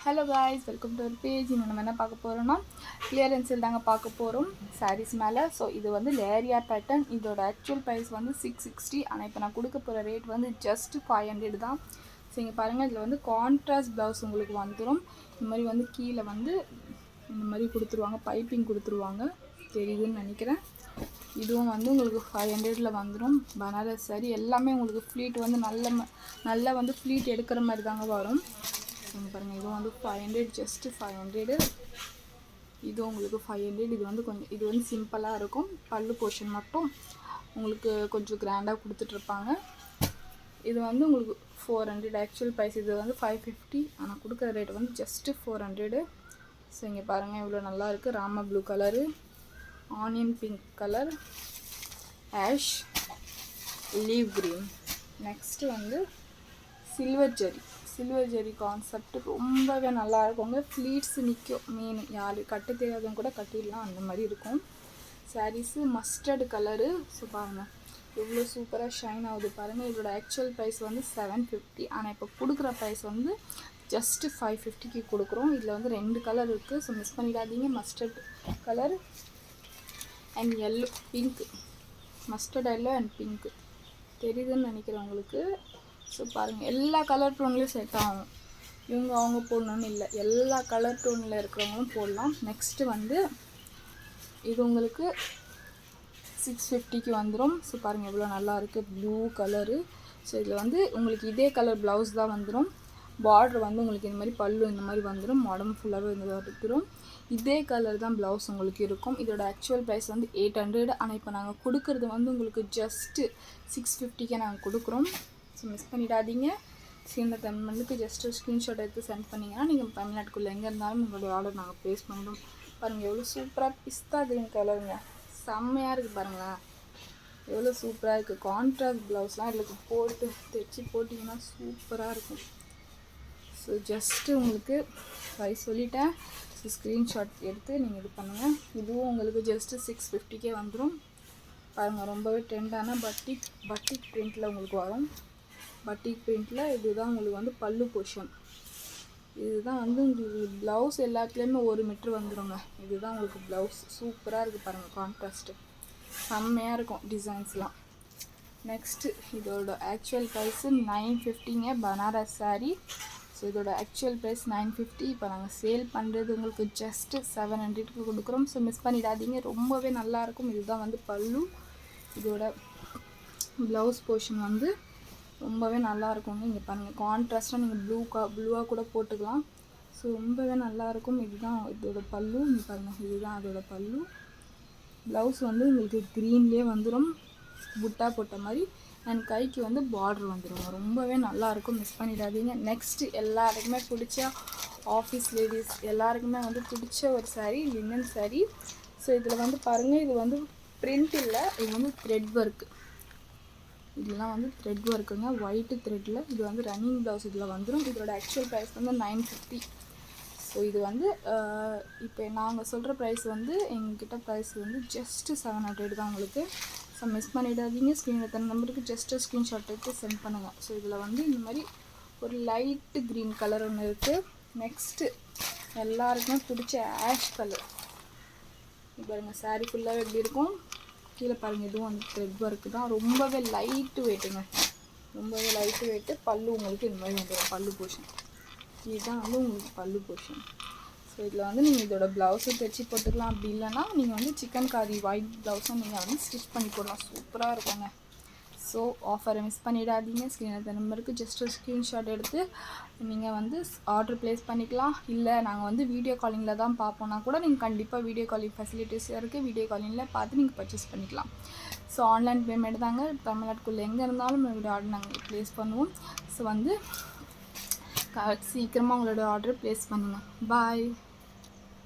Hello guys, welcome to ஒரு page. இன்னும் நம்ம என்ன பார்க்க போகிறோம்னா கிளியரன்ஸ் சேல் தாங்க பார்க்க போகிறோம் சாரீஸ் மேலே. ஸோ இது வந்து லேரியா பேட்டர்ன். இதோட ஆக்சுவல் ப்ரைஸ் வந்து 660. ஆனால் இப்போ நான் கொடுக்க போகிற ரேட் வந்து ஜஸ்ட் 500 தான். ஸோ இங்கே பாருங்கள், இதில் வந்து கான்ட்ராஸ்ட் ப்ளவுஸ் உங்களுக்கு வந்துடும். இந்த மாதிரி வந்து கீழே வந்து இந்த மாதிரி கொடுத்துருவாங்க, பைப்பிங் கொடுத்துருவாங்க, தெரியுதுன்னு நினைக்கிறேன். இதுவும் வந்து உங்களுக்கு 500 வந்துடும். பனாரஸ் சாரி எல்லாமே உங்களுக்கு ஃப்ளீட் வந்து நல்ல வந்து ஃப்ளீட் எடுக்கிற மாதிரி தாங்க வரும். பாருங்கள், இதுவும் வந்து 500, ஜஸ்ட்டு 500. இதுவும் உங்களுக்கு 500. இது வந்து சிம்பிளாக இருக்கும். பல்லு போர்ஷன் மட்டும் உங்களுக்கு கொஞ்சம் கிராண்டாக கொடுத்துட்ருப்பாங்க. இது வந்து உங்களுக்கு 400 ஆக்சுவல் ப்ரைஸ். இது வந்து 550, ஆனால் கொடுக்குற ரேட் வந்து ஜஸ்ட்டு 400. ஸோ இங்கே பாருங்கள், இவ்வளோ நல்லா இருக்குது. Rama blue colour, onion pink colour, ash, leave green. Next வந்து சில்வர் ஜெரி கான்செப்ட் ரொம்பவே நல்லா இருக்குங்க. ஃப்ளீட்ஸ் நிற்கும். மீன் யார் கட்ட தெரியாதவங்க கூட கட்டிடலாம், அந்த மாதிரி இருக்கும். Sarees mustard colour. ஸோ பாருங்கள் எவ்வளோ சூப்பராக ஷைன் ஆகுது பாருங்கள். இதோட ஆக்சுவல் ப்ரைஸ் வந்து 750, ஆனால் இப்போ கொடுக்குற ப்ரைஸ் வந்து ஜஸ்ட்டு 550க்கு கொடுக்குறோம். இதில் வந்து 2 கலர் இருக்குது, ஸோ மிஸ் பண்ணிடாதீங்க. Mustard colour and yellow, pink. Mustard yellow and pink தெரியுதுன்னு நினைக்கிறேன் உங்களுக்கு. ஸோ பாருங்கள், எல்லா கலர் டோன்லேயும் செட் ஆகும். அவங்க போடணுன்னு இல்லை, எல்லா கலர் டோனில் இருக்கிறவங்களும் போடலாம். நெக்ஸ்ட்டு வந்து இது உங்களுக்கு 650க்கு வந்துடும். ஸோ பாருங்கள் எவ்வளோ நல்லா இருக்குது, ப்ளூ கலரு. ஸோ இதில் வந்து உங்களுக்கு இதே கலர் ப்ளவுஸ் தான் வந்துடும். பார்டர் வந்து உங்களுக்கு இந்த மாதிரி பல்லு இந்த மாதிரி வந்துடும். உடம்பு ஃபுல்லாகவே வந்து வந்துடும். இதே கலர் தான் ப்ளவுஸ் உங்களுக்கு இருக்கும். இதோட ஆக்சுவல் ப்ரைஸ் வந்து 800, ஆனால் இப்போ நாங்கள் கொடுக்குறது வந்து உங்களுக்கு ஜஸ்ட்டு 650க்கே நாங்கள் கொடுக்குறோம். ஸோ மிஸ் பண்ணிடாதீங்க. ஸ்க்ரீனில் தமிழ்க்கு ஜஸ்ட் ஒரு ஸ்க்ரீன்ஷாட் எடுத்து சென்ட் பண்ணிங்கன்னா நீங்கள் தமிழ்நாட்டுக்குள்ளே எங்கே இருந்தாலும் உங்களுடைய ஆர்டர் நாங்கள் ப்ளேஸ் பண்ணிவிடும். பாருங்கள் எவ்வளோ சூப்பராக பிஸ்தா க்ரீன் கலருங்க, செம்மையாக இருக்குது பாருங்களேன். எவ்வளோ சூப்பராக இருக்குது. கான்ட்ராஸ்ட் ப்ளவுஸ்லாம் இதில் போட்டு தைச்சி போட்டிங்கன்னா சூப்பராக இருக்கும். ஸோ ஜஸ்ட்டு உங்களுக்கு ப்ரைஸ் சொல்லிட்டேன். ஸோ ஸ்க்ரீன்ஷாட் எடுத்து நீங்கள் இது பண்ணுங்கள். இதுவும் உங்களுக்கு ஜஸ்ட்டு 650க்கே வந்துடும். பாருங்கள், ரொம்பவே ட்ரெண்டான பட்டிக் பிரிண்ட்டில் உங்களுக்கு வரும். பட்டிக் பிரிண்ட்டில் இதுதான் உங்களுக்கு வந்து பல்லு போர்ஷன். இதுதான் வந்து உங்களுக்கு ப்ளவுஸ் எல்லாத்துலேயுமே 1 மீட்ரு வந்துடுங்க. இதுதான் உங்களுக்கு ப்ளவுஸ். சூப்பராக இருக்குது பாருங்கள், கான்ட்ராஸ்ட்டு செம்மையாக இருக்கும் டிசைன்ஸ்லாம். நெக்ஸ்ட்டு இதோட ஆக்சுவல் ப்ரைஸு 950ங்க, பனாரஸ் சாரீ. ஸோ இதோட ஆக்சுவல் ப்ரைஸ் 950. இப்போ நாங்கள் சேல் பண்ணுறது உங்களுக்கு ஜஸ்ட்டு 700க்கு கொடுக்குறோம். ஸோ மிஸ் பண்ணிடாதீங்க, ரொம்பவே நல்லாயிருக்கும். இதுதான் வந்து பல்லு. இதோட ப்ளவுஸ் போர்ஷன் வந்து ரொம்பவே நல்லா இருக்குங்க. இங்கே பாருங்கள், கான்ட்ராஸ்ட்டாக நீங்கள் ப்ளூவாக கூட போட்டுக்கலாம். ஸோ ரொம்பவே நல்லாயிருக்கும். இதுதான் இதோட பல்லு. இங்கே பாருங்கள், இதுதான் அதோட பல்லு. ப்ளவுஸ் வந்து உங்களுக்கு க்ரீன்லேயே வந்துடும், புட்டா போட்ட மாதிரி. அண்ட் கைக்கு வந்து பார்டர் வந்துடும். ரொம்பவே நல்லாயிருக்கும், மிஸ் பண்ணிடாதீங்க. நெக்ஸ்ட்டு எல்லாருக்குமே பிடிச்ச ஆஃபீஸ் லேடிஸ் எல்லாருக்குமே வந்து பிடிச்ச ஒரு சாரீ, லினன் சாரீ. ஸோ இதில் வந்து பாருங்கள், இது வந்து பிரிண்ட் இல்லை, இது வந்து த்ரெட் ஒர்க்கு. இதெல்லாம் வந்து த்ரெட் ஒர்க்குங்க, ஒயிட்டு த்ரெட்டில். இது வந்து ரன்னிங் ப்ளவுஸ் இதில் வந்துடும். இதோட ஆக்சுவல் ப்ரைஸ் வந்து 950. ஸோ இது வந்து இப்போ நாங்கள் சொல்கிற ப்ரைஸ் வந்து எங்ககிட்ட ப்ரைஸ் வந்து ஜஸ்ட்டு 700 தான் உங்களுக்கு. ஸோ மிஸ் பண்ணிடாதீங்க. ஸ்க்ரீனில் தர நம்பருக்கு ஜஸ்ட்டு ஸ்க்ரீன்ஷாட் எடுத்து சென்ட் பண்ணுங்கள். ஸோ இதில் வந்து இந்த மாதிரி ஒரு லைட்டு க்ரீன் கலர் ஒன்று இருக்குது. நெக்ஸ்ட்டு எல்லாருக்குமே பிடிச்ச ஆஷ் கலர். இப்போ பாருங்கள், சாரீ ஃபுல்லாகவே எப்படி இருக்கும். கீழே பாருங்கள், இதுவும் வந்து த்ரெட் ஒர்க்கு தான். ரொம்பவே லைட்டு வெயிட்டுங்க, ரொம்பவே லைட்டு வெயிட்டு. பல்லு உங்களுக்கு இந்த மாதிரி வந்துடும், பல்லு போர்ஷன். இதுதான் வந்து உங்களுக்கு பல்லு போர்ஷன். ஸோ இதில் வந்து நீங்கள் இதோட ப்ளவுஸும் தைச்சி போட்டுக்கலாம். அப்படி இல்லைனா நீங்கள் வந்து சிக்கன் காரி ஒயிட் ப்ளவுஸும் நீங்கள் வந்து ஸ்டிச் பண்ணி போடலாம். சூப்பராக இருக்குங்க. ஸோ ஆஃபரை மிஸ் பண்ணிடாதீங்க. ஸ்க்ரீனில் நம்பருக்கு ஜஸ்ட் ஒரு ஸ்க்ரீன்ஷாட் எடுத்து நீங்கள் வந்து ஆர்டர் ப்ளேஸ் பண்ணிக்கலாம். இல்லை நாங்கள் வந்து வீடியோ காலிங்கில் தான் பார்ப்போம்னா கூட நீங்கள் கண்டிப்பாக வீடியோ காலிங் ஃபெசிலிட்டிஸ் இருக்குது. வீடியோ காலிங்கில் பார்த்து நீங்கள் பர்ச்சேஸ் பண்ணிக்கலாம். ஸோ ஆன்லைன் பேமெண்ட் தாங்க. தமிழ்நாட்டுக்குள்ளே எங்கே இருந்தாலும் உங்களோட ஆர்டர் நாங்கள் ப்ளேஸ் பண்ணுவோம். ஸோ வந்து சீக்கிரமாக உங்களோட ஆர்டர் ப்ளேஸ் பண்ணுங்கள். பாய்.